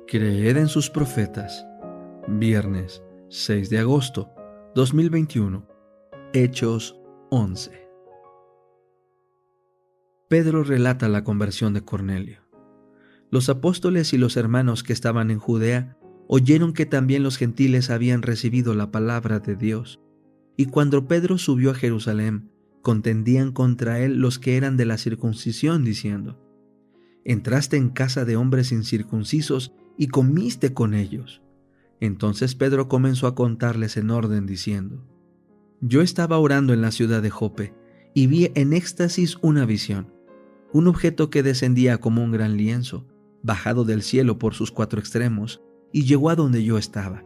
Creed en sus profetas. Viernes 6 de agosto 2021. Hechos 11. Pedro relata la conversión de Cornelio. Los apóstoles y los hermanos que estaban en Judea oyeron que también los gentiles habían recibido la palabra de Dios. Y cuando Pedro subió a Jerusalén, contendían contra él los que eran de la circuncisión, diciendo: Entraste en casa de hombres incircuncisos y comiste con ellos. Entonces Pedro comenzó a contarles en orden, diciendo: Yo estaba orando en la ciudad de Jope y vi en éxtasis una visión, un objeto que descendía como un gran lienzo, bajado del cielo por sus 4 extremos, y llegó a donde yo estaba.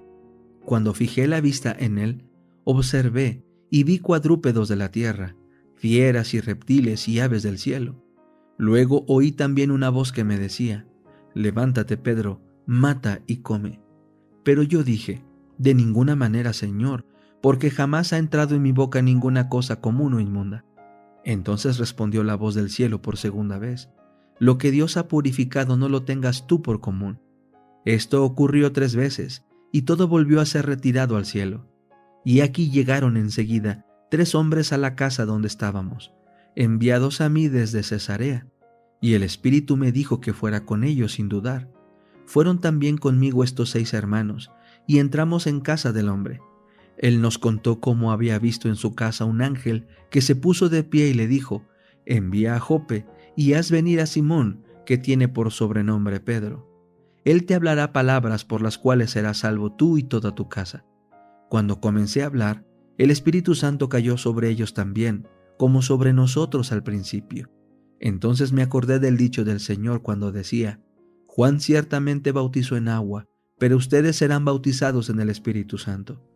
Cuando fijé la vista en él, observé y vi cuadrúpedos de la tierra, fieras y reptiles y aves del cielo. Luego oí también una voz que me decía: Levántate, Pedro, mata y come. Pero yo dije: De ninguna manera, Señor, porque jamás ha entrado en mi boca ninguna cosa común o inmunda. Entonces respondió la voz del cielo por segunda vez: Lo que Dios ha purificado no lo tengas tú por común. Esto ocurrió 3 veces, y todo volvió a ser retirado al cielo. Y aquí llegaron enseguida 3 hombres a la casa donde estábamos, enviados a mí desde Cesarea, y el Espíritu me dijo que fuera con ellos sin dudar. Fueron también conmigo estos 6 hermanos, y entramos en casa del hombre. Él nos contó cómo había visto en su casa un ángel que se puso de pie y le dijo: Envía a Jope y haz venir a Simón, que tiene por sobrenombre Pedro. Él te hablará palabras por las cuales serás salvo tú y toda tu casa. Cuando comencé a hablar, el Espíritu Santo cayó sobre ellos también, como sobre nosotros al principio. Entonces me acordé del dicho del Señor cuando decía: Juan ciertamente bautizó en agua, pero ustedes serán bautizados en el Espíritu Santo.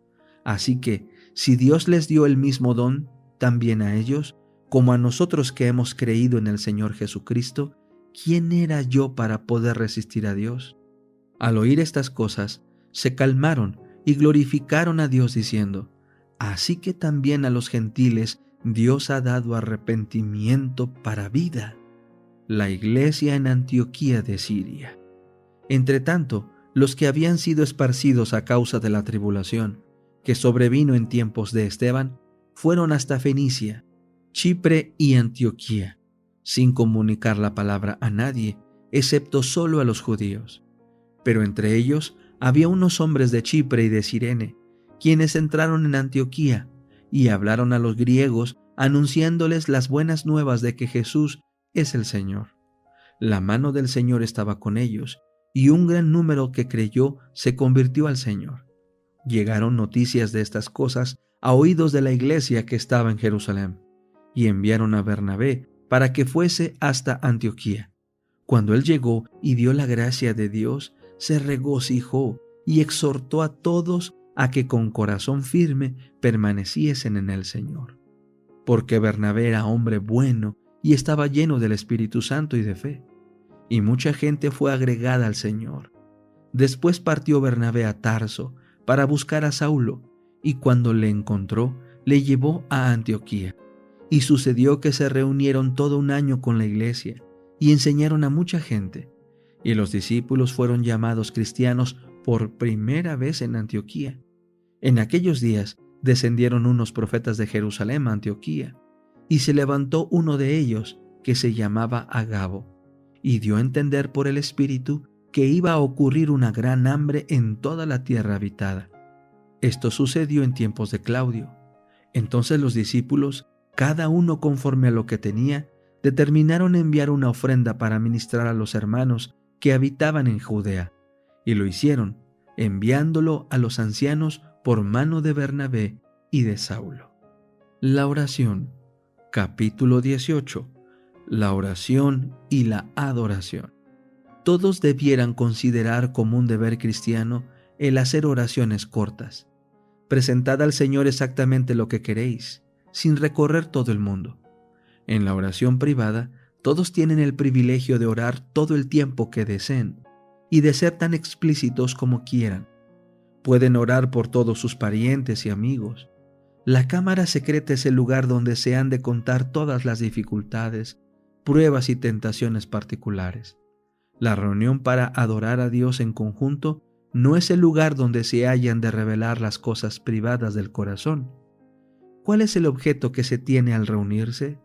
Así que, si Dios les dio el mismo don, también a ellos, como a nosotros que hemos creído en el Señor Jesucristo, ¿quién era yo para poder resistir a Dios? Al oír estas cosas, se calmaron y glorificaron a Dios diciendo: Así que también a los gentiles Dios ha dado arrepentimiento para vida. La iglesia en Antioquía de Siria. Entretanto, los que habían sido esparcidos a causa de la tribulación, que sobrevino en tiempos de Esteban, fueron hasta Fenicia, Chipre y Antioquía, sin comunicar la palabra a nadie, excepto solo a los judíos. Pero entre ellos había unos hombres de Chipre y de Cirene, quienes entraron en Antioquía y hablaron a los griegos, anunciándoles las buenas nuevas de que Jesús es el Señor. La mano del Señor estaba con ellos, y un gran número que creyó se convirtió al Señor. Llegaron noticias de estas cosas a oídos de la iglesia que estaba en Jerusalén, y enviaron a Bernabé para que fuese hasta Antioquía. Cuando él llegó y vio la gracia de Dios, se regocijó y exhortó a todos a que con corazón firme permaneciesen en el Señor. Porque Bernabé era hombre bueno y estaba lleno del Espíritu Santo y de fe, y mucha gente fue agregada al Señor. Después partió Bernabé a Tarso para buscar a Saulo, y cuando le encontró, le llevó a Antioquía. Y sucedió que se reunieron todo un año con la iglesia, y enseñaron a mucha gente. Y los discípulos fueron llamados cristianos por primera vez en Antioquía. En aquellos días descendieron unos profetas de Jerusalén a Antioquía, y se levantó uno de ellos, que se llamaba Agabo, y dio a entender por el Espíritu que iba a ocurrir una gran hambre en toda la tierra habitada. Esto sucedió en tiempos de Claudio. Entonces los discípulos, cada uno conforme a lo que tenía, determinaron enviar una ofrenda para ministrar a los hermanos que habitaban en Judea, y lo hicieron, enviándolo a los ancianos por mano de Bernabé y de Saulo. La oración, capítulo 18. La oración y la adoración. Todos debieran considerar como un deber cristiano el hacer oraciones cortas. Presentad al Señor exactamente lo que queréis, sin recorrer todo el mundo. En la oración privada, todos tienen el privilegio de orar todo el tiempo que deseen y de ser tan explícitos como quieran. Pueden orar por todos sus parientes y amigos. La cámara secreta es el lugar donde se han de contar todas las dificultades, pruebas y tentaciones particulares. La reunión para adorar a Dios en conjunto no es el lugar donde se hayan de revelar las cosas privadas del corazón. ¿Cuál es el objeto que se tiene al reunirse?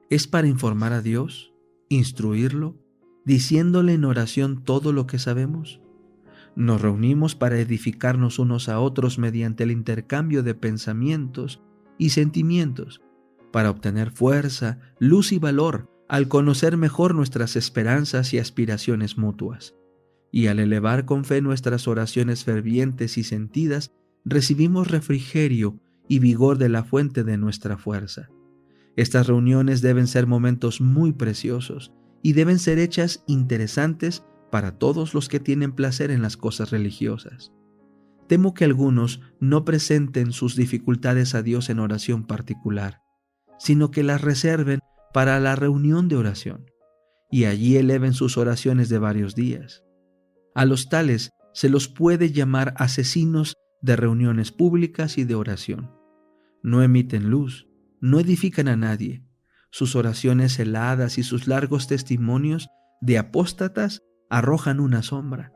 ¿Es para informar a Dios, instruirlo, diciéndole en oración todo lo que sabemos? Nos reunimos para edificarnos unos a otros mediante el intercambio de pensamientos y sentimientos, para obtener fuerza, luz y valor al conocer mejor nuestras esperanzas y aspiraciones mutuas. Y al elevar con fe nuestras oraciones fervientes y sentidas, recibimos refrigerio y vigor de la fuente de nuestra fuerza. Estas reuniones deben ser momentos muy preciosos y deben ser hechas interesantes para todos los que tienen placer en las cosas religiosas. Temo que algunos no presenten sus dificultades a Dios en oración particular, sino que las reserven para la reunión de oración, y allí eleven sus oraciones de varios días. A los tales se los puede llamar asesinos de reuniones públicas y de oración. No emiten luz, no edifican a nadie. Sus oraciones heladas y sus largos testimonios de apóstatas arrojan una sombra.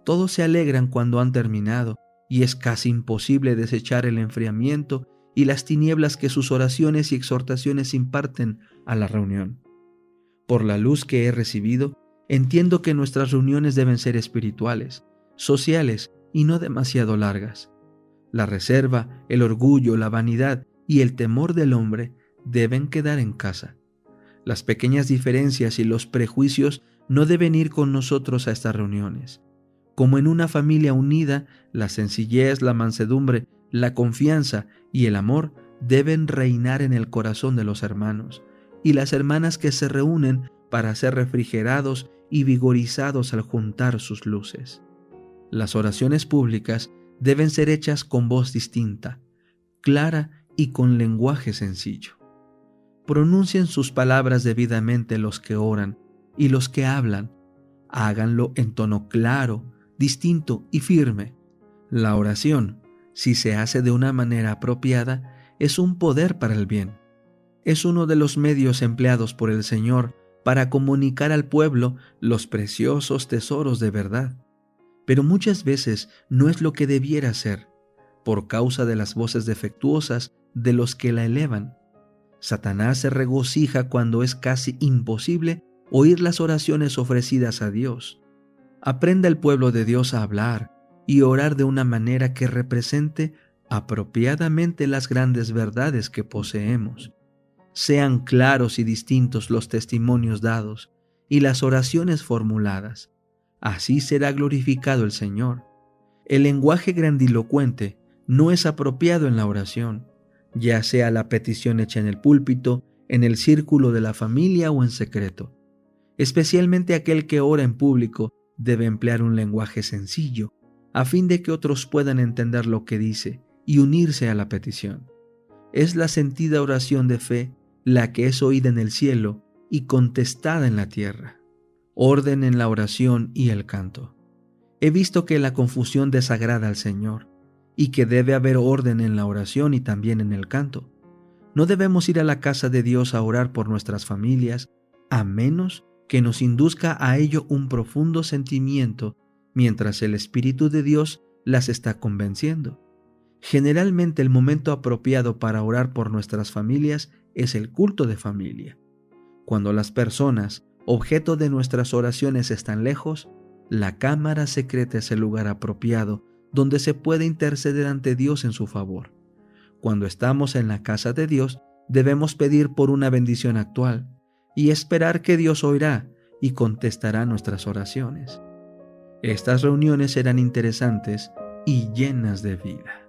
Todos se alegran cuando han terminado, y es casi imposible desechar el enfriamiento y las tinieblas que sus oraciones y exhortaciones imparten a la reunión. Por la luz que he recibido, entiendo que nuestras reuniones deben ser espirituales, sociales y no demasiado largas. La reserva, el orgullo, la vanidad y el temor del hombre deben quedar en casa. Las pequeñas diferencias y los prejuicios no deben ir con nosotros a estas reuniones. Como en una familia unida, la sencillez, la mansedumbre, la confianza y el amor deben reinar en el corazón de los hermanos y las hermanas que se reúnen para ser refrigerados y vigorizados al juntar sus luces. Las oraciones públicas deben ser hechas con voz distinta, clara y con lenguaje sencillo. Pronuncien sus palabras debidamente los que oran y los que hablan. Háganlo en tono claro, distinto y firme. La oración, si se hace de una manera apropiada, es un poder para el bien. Es uno de los medios empleados por el Señor para comunicar al pueblo los preciosos tesoros de verdad. Pero muchas veces no es lo que debiera ser, por causa de las voces defectuosas de los que la elevan. Satanás se regocija cuando es casi imposible oír las oraciones ofrecidas a Dios. Aprenda el pueblo de Dios a hablar y orar de una manera que represente apropiadamente las grandes verdades que poseemos. Sean claros y distintos los testimonios dados y las oraciones formuladas. Así será glorificado el Señor. El lenguaje grandilocuente no es apropiado en la oración, ya sea la petición hecha en el púlpito, en el círculo de la familia o en secreto. Especialmente aquel que ora en público debe emplear un lenguaje sencillo, a fin de que otros puedan entender lo que dice y unirse a la petición. Es la sentida oración de fe la que es oída en el cielo y contestada en la tierra. Orden en la oración y el canto. He visto que la confusión desagrada al Señor y que debe haber orden en la oración y también en el canto. No debemos ir a la casa de Dios a orar por nuestras familias, a menos que nos induzca a ello un profundo sentimiento, mientras el Espíritu de Dios las está convenciendo. Generalmente el momento apropiado para orar por nuestras familias es el culto de familia. Cuando las personas, objeto de nuestras oraciones, están lejos, la cámara secreta es el lugar apropiado donde se puede interceder ante Dios en su favor. Cuando estamos en la casa de Dios, debemos pedir por una bendición actual y esperar que Dios oirá y contestará nuestras oraciones. Estas reuniones serán interesantes y llenas de vida.